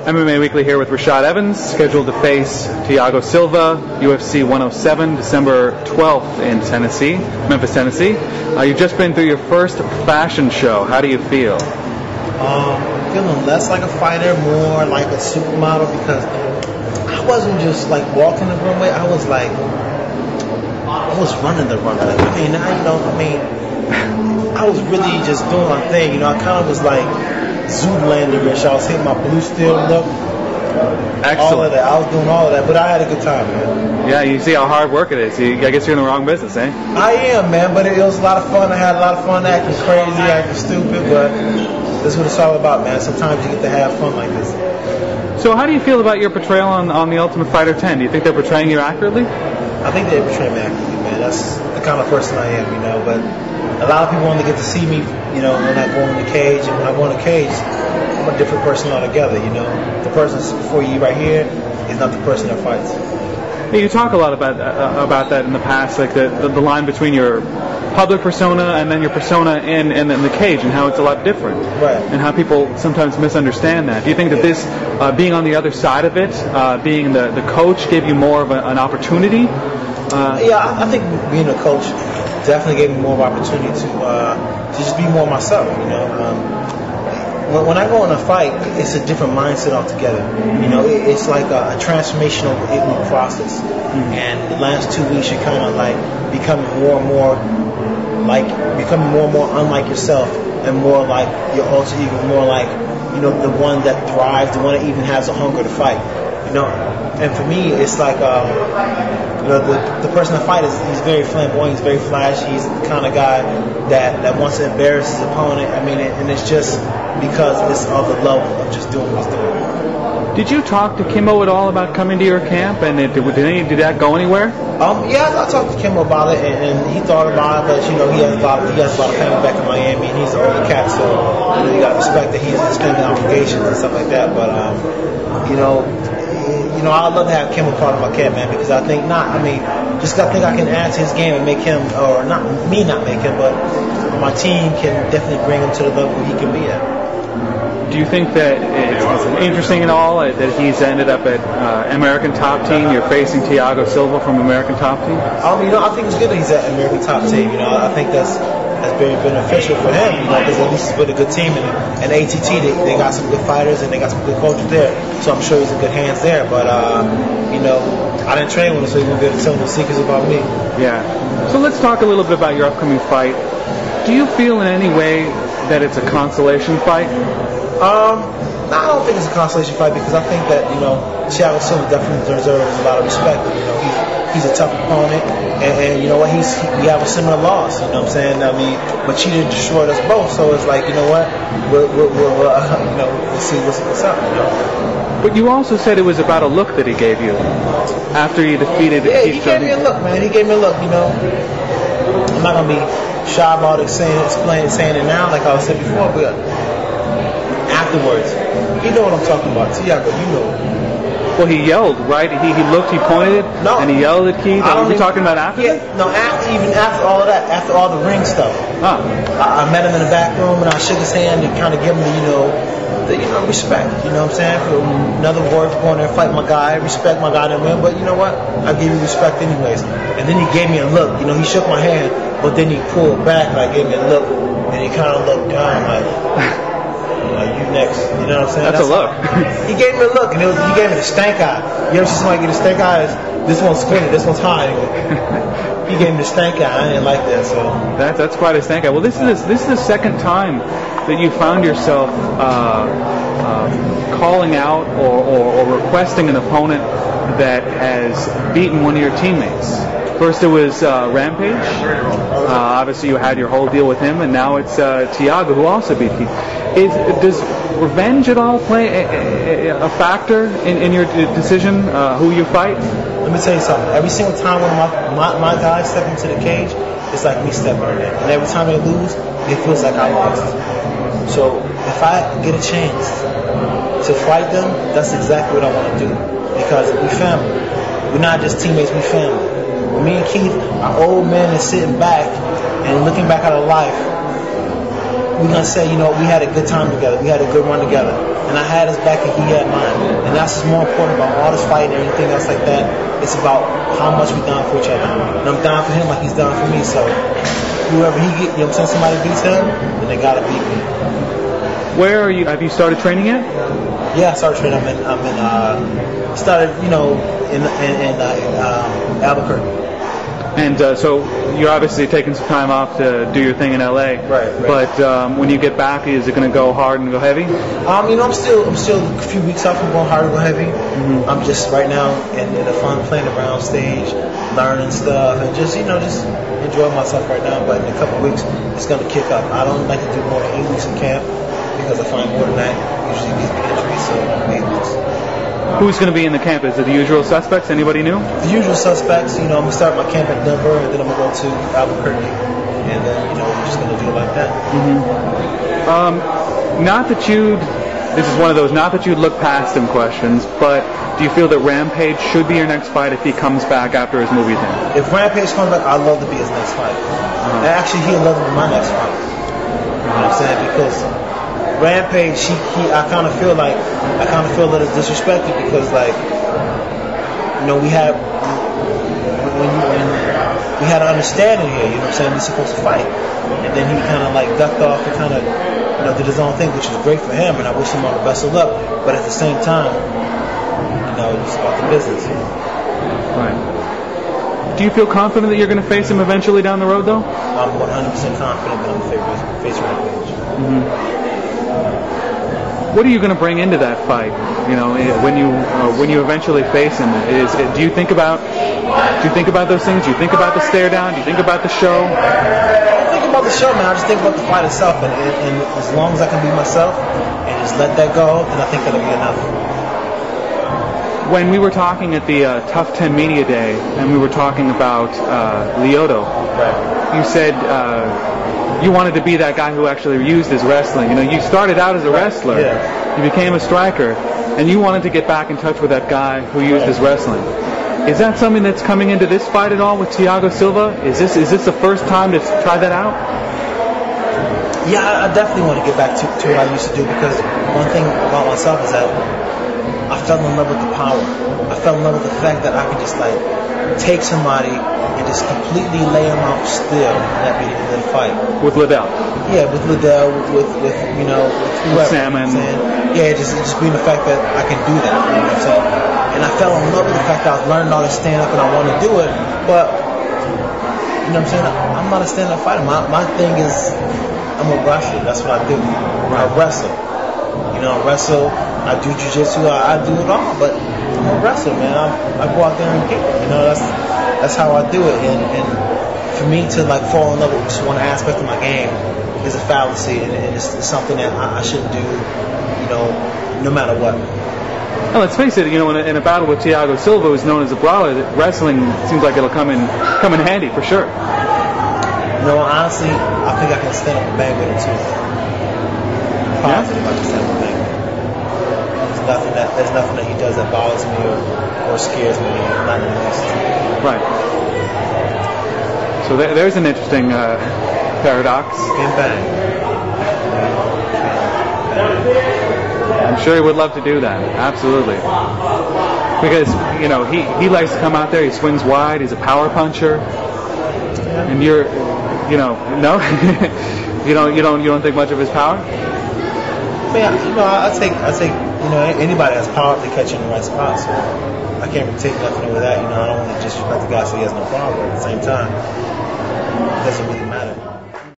MMA Weekly here with Rashad Evans, scheduled to face Thiago Silva, UFC 107, December 12th in Tennessee, Memphis, Tennessee. You've just been through your first fashion show. How do you feel? Feeling less like a fighter, more like a supermodel, because I wasn't just like walking the runway. I was running the runway. I was really just doing my thing. I kind of was like Zoolander-ish. I was hitting my blue steel look. Excellent. All of that. I was doing all of that, but I had a good time, man. Yeah, you see how hard work it is. I guess you're in the wrong business, eh? I am, man, but it was a lot of fun. I had a lot of fun acting crazy, acting stupid, but this is what it's all about, man. Sometimes you get to have fun like this. So how do you feel about your portrayal on The Ultimate Fighter 10? Do you think they're portraying you accurately? I think they're portraying me accurately, man. That's the kind of person I am, but a lot of people only get to see me, when I go in the cage. And when I go in the cage, I'm a different person altogether, The person before you right here is not the person that fights. Yeah, you talk a lot about that in the past, like the line between your public persona and then your persona in the cage, and how it's a lot different. Right. And how people sometimes misunderstand that. Do you think that this, being on the other side of it, being the coach, gave you more of an opportunity? Yeah, I think being a coach definitely gave me more of an opportunity to just be more myself, When I go in a fight, it's a different mindset altogether. It's like a transformational process. Mm-hmm. And the last 2 weeks, you're kind of like becoming more and more unlike yourself, and more like your alter ego, more like the one that thrives, the one that even has a hunger to fight. And for me, it's like the person that fights, he's very flamboyant, he's very flashy, he's the kind of guy that wants to embarrass his opponent. And it's just because it's of the love of just doing what he's doing. Did you talk to Kimbo at all about coming to your camp, and did that go anywhere? Yeah, I talked to Kimbo about it, and he thought about it, but he has a lot of family back in Miami, and he's an older cat, so you got to respect that he's family obligations and stuff like that. But I'd love to have Kimbo part of my camp, man, because I think I think I can add to his game and make him, or not make him, but my team can definitely bring him to the level he can be at. Do you think that it's interesting at all that he's ended up at American Top Team? You're facing Thiago Silva from American Top Team? I think it's good that he's at American Top Team. I think that's very beneficial for him, because at least he's with a good team. And ATT, they got some good fighters and they got some good coaches there. So I'm sure he's in good hands there. But, I didn't train with him, so he won't be able to tell me the secrets about me. Yeah. So let's talk a little bit about your upcoming fight. Do you feel in any way that it's a consolation fight? No, I don't think it's a consolation fight, because I think that, Thiago Silva definitely deserves a lot of respect. He's a tough opponent, and you know what, we have a similar loss, but Cheetah destroyed us both, so it's like, we'll see what's up, But you also said it was about a look that he gave you after you defeated Keith. Yeah, he gave me a look, man. He gave me a look, I'm not going to be shy about saying it now, like I said before, but afterwards, you know what I'm talking about, Thiago, you know. Well, he yelled, right? He looked, he pointed, and he yelled at Keith. Are we talking about after? Yeah, no, even after all of that, after all the ring stuff. Huh. I met him in the back room, and I shook his hand and kind of give him the respect. You know what I'm saying? For another word for going there and fight my guy, respect my guy, didn't win, but you know what? I give you respect anyways. And then he gave me a look. He shook my hand, but then he pulled back, like gave me a look, and he kind of looked down, like you next. You know what I'm saying? That's a look. He gave me a look, and he gave me the stank eye. You ever see somebody get a stank eye? This one's squinted, this one's high. He gave me the stank eye. I didn't like that. So that's quite a stank eye. Well, this is the second time that you found yourself calling out or requesting an opponent that has beaten one of your teammates. First it was Rampage. Obviously you had your whole deal with him, and now it's Thiago, who also beat Keith. Does revenge at all play a factor in your decision who you fight? Let me tell you something. Every single time when my guys step into the cage, it's like me stepping in there. And every time they lose, it feels like I lost. So if I get a chance to fight them, that's exactly what I want to do. Because we family. We're not just teammates, we family. When me and Keith are old men and sitting back and looking back at our life, we're gonna say, you know, we had a good time together, we had a good run together, and I had his back and he had mine, and that's what's more important about all this fighting and everything else like that. It's about how much we down for each other, and I'm down for him like he's down for me. So whoever he get, you know what I'm saying, somebody beats him, then they gotta beat me. Where are you? Have you started training yet? Yeah, I started training. Started, you know, in Albuquerque. And so you're obviously taking some time off to do your thing in LA. Right. But when you get back, is it going to go hard and go heavy? You know, I'm still a few weeks off from going hard and go heavy. Mm-hmm. I'm just right now in a fun playing around stage, learning stuff, and just enjoying myself right now. But in a couple of weeks, it's going to kick up. I don't like to do more than 8 weeks in camp because I find more than that usually gives me injuries. So 8 weeks. Who's going to be in the camp? Is it the usual suspects? Anybody new? The usual suspects. You know, I'm going to start my camp at Denver, and then I'm going to go to Albuquerque, and then, you know, we're just going to do it like that. Mm-hmm. This is one of those, not that you'd look past him questions, but do you feel that Rampage should be your next fight if he comes back after his movie thing? If Rampage comes back, I'd love to be his next fight. And actually, he'd love to be my next fight. You know what I'm saying? Because Rampage, I kind of feel a little disrespected because, like, you know, we had an understanding here, you know what I'm saying, we're supposed to fight, and then he kind of like ducked off and kind of, you know, did his own thing, which was great for him, and I wish him all the best of luck, but at the same time, you know, it's about the business. Right. Do you feel confident that you're going to face him eventually down the road, though? I'm 100% confident that I'm going to face Rampage. Mm-hmm. What are you going to bring into that fight? You know, when you eventually face him, do you think about those things? Do you think about the stare down? Do you think about the show? I don't think about the show, man. I just think about the fight itself, and as long as I can be myself and just let that go, then I think that'll be enough. When we were talking at the Tough 10 Media Day, and we were talking about Lyoto, right. You said you wanted to be that guy who actually used his wrestling. You know, you started out as a wrestler, you became a striker, and you wanted to get back in touch with that guy who used his wrestling. Is that something that's coming into this fight at all with Thiago Silva? Is this the first time to try that out? Yeah, I definitely want to get back to what I used to do, because one thing about myself is that I fell in love with the power. I fell in love with the fact that I could just like take somebody and just completely lay them out still and let me in the fight. With Liddell? Yeah, with Liddell, with you know, with whoever. Salmon. Yeah, just being the fact that I can do that. You know what I'm saying? And I fell in love with the fact that I was learning how to stand up and I want to do it. But you know what I'm saying? I'm not a stand-up fighter. My thing is I'm a wrestler. That's what I do. I wrestle. You know, I wrestle. I do Jiu-Jitsu. I do it all. But I'm a wrestler, man. I go out there and kick. You know, that's how I do it. And for me to like fall in love with just one aspect of my game is a fallacy, and it's something that I shouldn't do. You know, no matter what. Well, let's face it. You know, in a battle with Thiago Silva, who's known as a brawler, wrestling seems like it'll come in handy for sure. No, honestly, I think I can stand up and bang with him too. Positive, I can stand up and bang with him. There's nothing that he does that bothers me or scares me. Not in the least. Right. So there's an interesting paradox. And bang. I'm sure he would love to do that. Absolutely. Because, you know, he likes to come out there, he swings wide, he's a power puncher. And you're, you know, no? you don't think much of his power? Yeah, you know, I think, you know, anybody has power if they catch you in the right spot, so I can't really take nothing over that, you know, I don't want to disrespect the guy so he has no power, but at the same time, it doesn't really matter.